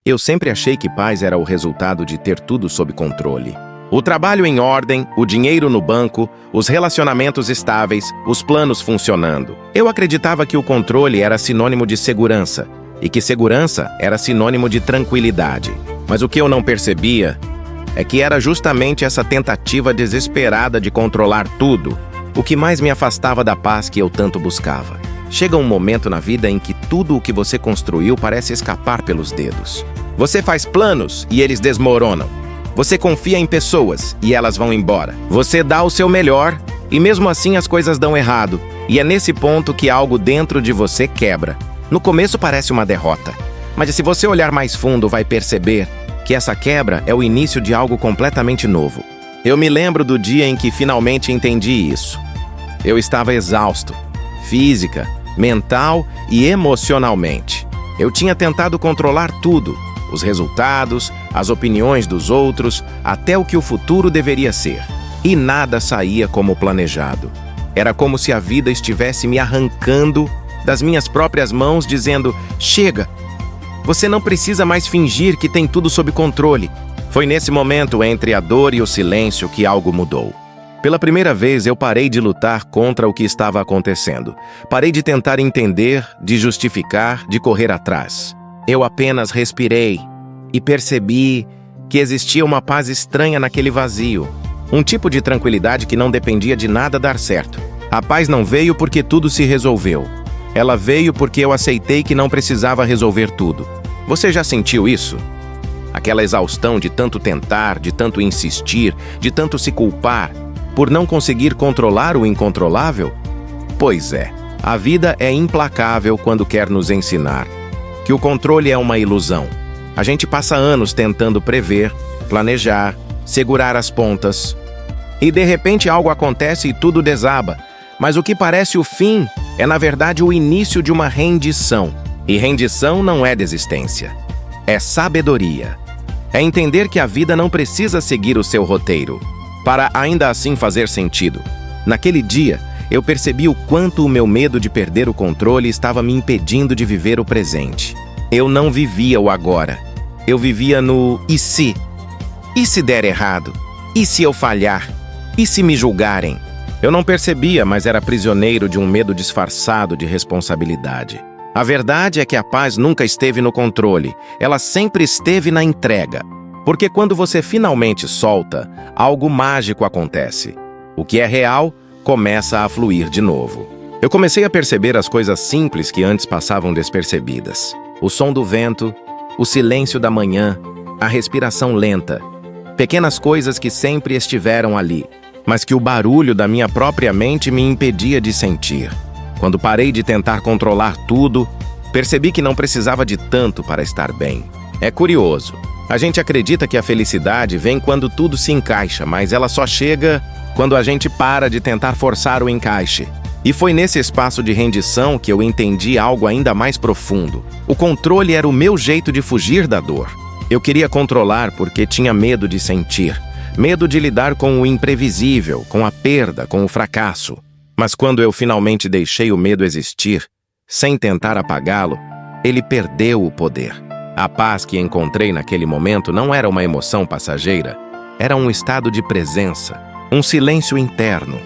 Eu sempre achei que paz era o resultado de ter tudo sob controle. O trabalho em ordem, o dinheiro no banco, os relacionamentos estáveis, os planos funcionando. Eu acreditava que o controle era sinônimo de segurança e que segurança era sinônimo de tranquilidade. Mas o que eu não percebia é que era justamente essa tentativa desesperada de controlar tudo o que mais me afastava da paz que eu tanto buscava. Chega um momento na vida em que tudo o que você construiu parece escapar pelos dedos. Você faz planos e eles desmoronam. Você confia em pessoas e elas vão embora. Você dá o seu melhor e mesmo assim as coisas dão errado. E é nesse ponto que algo dentro de você quebra. No começo parece uma derrota, mas se você olhar mais fundo vai perceber que essa quebra é o início de algo completamente novo. Eu me lembro do dia em que finalmente entendi isso. Eu estava exausto, física, mental e emocionalmente. Eu tinha tentado controlar tudo, os resultados, as opiniões dos outros, até o que o futuro deveria ser. E nada saía como planejado. Era como se a vida estivesse me arrancando das minhas próprias mãos, dizendo: chega, você não precisa mais fingir que tem tudo sob controle. Foi nesse momento, entre a dor e o silêncio, que algo mudou. Pela primeira vez, eu parei de lutar contra o que estava acontecendo. Parei de tentar entender, de justificar, de correr atrás. Eu apenas respirei e percebi que existia uma paz estranha naquele vazio. Um tipo de tranquilidade que não dependia de nada dar certo. A paz não veio porque tudo se resolveu. Ela veio porque eu aceitei que não precisava resolver tudo. Você já sentiu isso? Aquela exaustão de tanto tentar, de tanto insistir, de tanto se culpar por não conseguir controlar o incontrolável? Pois é, a vida é implacável quando quer nos ensinar que o controle é uma ilusão. A gente passa anos tentando prever, planejar, segurar as pontas. E de repente algo acontece e tudo desaba. Mas o que parece o fim é na verdade o início de uma rendição. E rendição não é desistência. É sabedoria. É entender que a vida não precisa seguir o seu roteiro, para ainda assim fazer sentido. Naquele dia, eu percebi o quanto o meu medo de perder o controle estava me impedindo de viver o presente. Eu não vivia o agora. Eu vivia no e se? E se der errado? E se eu falhar? E se me julgarem? Eu não percebia, mas era prisioneiro de um medo disfarçado de responsabilidade. A verdade é que a paz nunca esteve no controle, ela sempre esteve na entrega. Porque quando você finalmente solta, algo mágico acontece. O que é real começa a fluir de novo. Eu comecei a perceber as coisas simples que antes passavam despercebidas. O som do vento, o silêncio da manhã, a respiração lenta. Pequenas coisas que sempre estiveram ali, mas que o barulho da minha própria mente me impedia de sentir. Quando parei de tentar controlar tudo, percebi que não precisava de tanto para estar bem. É curioso. A gente acredita que a felicidade vem quando tudo se encaixa, mas ela só chega quando a gente para de tentar forçar o encaixe. E foi nesse espaço de rendição que eu entendi algo ainda mais profundo. O controle era o meu jeito de fugir da dor. Eu queria controlar porque tinha medo de sentir. Medo de lidar com o imprevisível, com a perda, com o fracasso. Mas quando eu finalmente deixei o medo existir, sem tentar apagá-lo, ele perdeu o poder. A paz que encontrei naquele momento não era uma emoção passageira, era um estado de presença, um silêncio interno,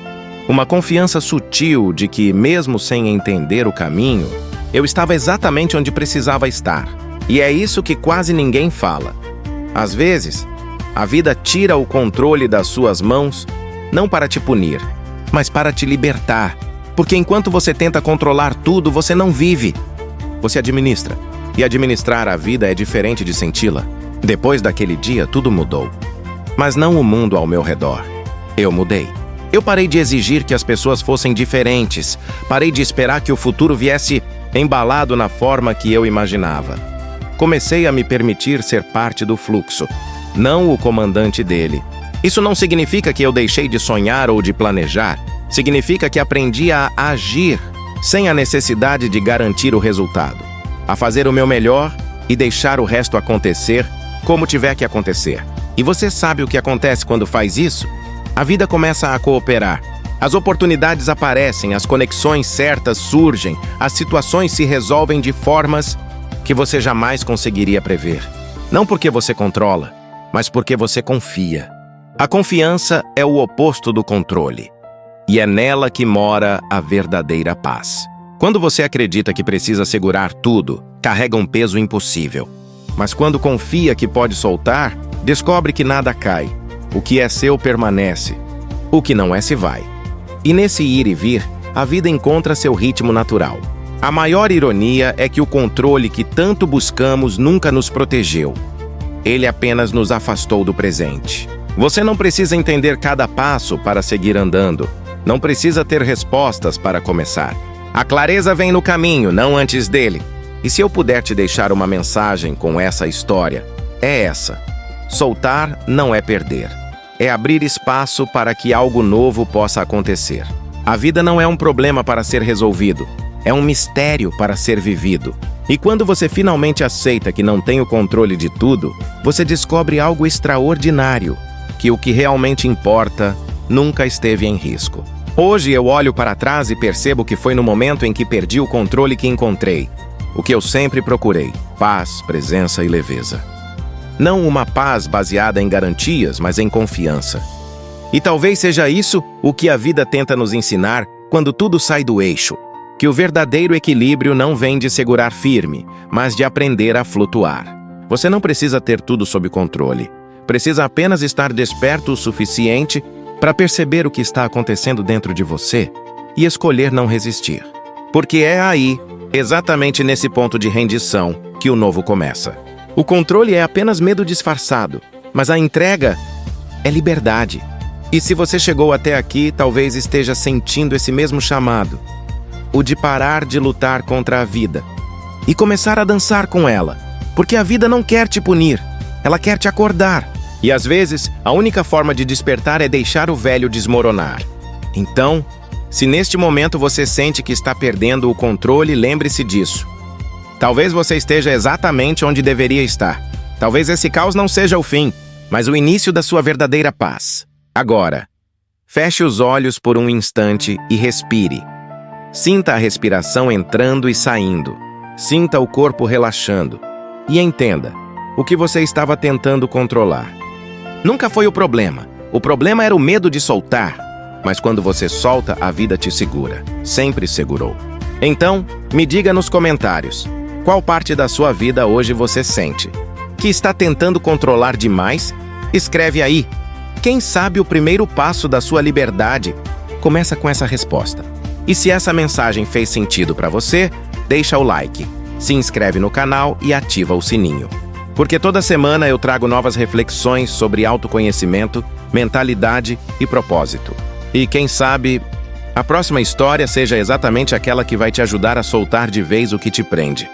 uma confiança sutil de que, mesmo sem entender o caminho, eu estava exatamente onde precisava estar. E é isso que quase ninguém fala. Às vezes, a vida tira o controle das suas mãos, não para te punir, mas para te libertar. Porque enquanto você tenta controlar tudo, você não vive. Você administra. E administrar a vida é diferente de senti-la. Depois daquele dia, tudo mudou. Mas não o mundo ao meu redor. Eu mudei. Eu parei de exigir que as pessoas fossem diferentes. Parei de esperar que o futuro viesse embalado na forma que eu imaginava. Comecei a me permitir ser parte do fluxo, não o comandante dele. Isso não significa que eu deixei de sonhar ou de planejar. Significa que aprendi a agir sem a necessidade de garantir o resultado. A fazer o meu melhor e deixar o resto acontecer como tiver que acontecer. E você sabe o que acontece quando faz isso? A vida começa a cooperar. As oportunidades aparecem, as conexões certas surgem, as situações se resolvem de formas que você jamais conseguiria prever. Não porque você controla, mas porque você confia. A confiança é o oposto do controle. E é nela que mora a verdadeira paz. Quando você acredita que precisa segurar tudo, carrega um peso impossível. Mas quando confia que pode soltar, descobre que nada cai. O que é seu permanece. O que não é se vai. E nesse ir e vir, a vida encontra seu ritmo natural. A maior ironia é que o controle que tanto buscamos nunca nos protegeu. Ele apenas nos afastou do presente. Você não precisa entender cada passo para seguir andando. Não precisa ter respostas para começar. A clareza vem no caminho, não antes dele. E se eu puder te deixar uma mensagem com essa história, é essa. Soltar não é perder. É abrir espaço para que algo novo possa acontecer. A vida não é um problema para ser resolvido. É um mistério para ser vivido. E quando você finalmente aceita que não tem o controle de tudo, você descobre algo extraordinário, que o que realmente importa nunca esteve em risco. Hoje eu olho para trás e percebo que foi no momento em que perdi o controle que encontrei o que eu sempre procurei: paz, presença e leveza. Não uma paz baseada em garantias, mas em confiança. E talvez seja isso o que a vida tenta nos ensinar quando tudo sai do eixo. Que o verdadeiro equilíbrio não vem de segurar firme, mas de aprender a flutuar. Você não precisa ter tudo sob controle. Precisa apenas estar desperto o suficiente para perceber o que está acontecendo dentro de você e escolher não resistir. Porque é aí, exatamente nesse ponto de rendição, que o novo começa. O controle é apenas medo disfarçado, mas a entrega é liberdade. E se você chegou até aqui, talvez esteja sentindo esse mesmo chamado. O de parar de lutar contra a vida e começar a dançar com ela, porque a vida não quer te punir, ela quer te acordar. E às vezes, a única forma de despertar é deixar o velho desmoronar. Então, se neste momento você sente que está perdendo o controle, lembre-se disso. Talvez você esteja exatamente onde deveria estar. Talvez esse caos não seja o fim, mas o início da sua verdadeira paz. Agora, feche os olhos por um instante e respire. Sinta a respiração entrando e saindo. Sinta o corpo relaxando. E entenda, o que você estava tentando controlar nunca foi o problema. O problema era o medo de soltar. Mas quando você solta, a vida te segura. Sempre segurou. Então, me diga nos comentários, qual parte da sua vida hoje você sente que está tentando controlar demais? Escreve aí. Quem sabe o primeiro passo da sua liberdade começa com essa resposta. E se essa mensagem fez sentido para você, deixa o like, se inscreve no canal e ativa o sininho. Porque toda semana eu trago novas reflexões sobre autoconhecimento, mentalidade e propósito. E quem sabe, a próxima história seja exatamente aquela que vai te ajudar a soltar de vez o que te prende.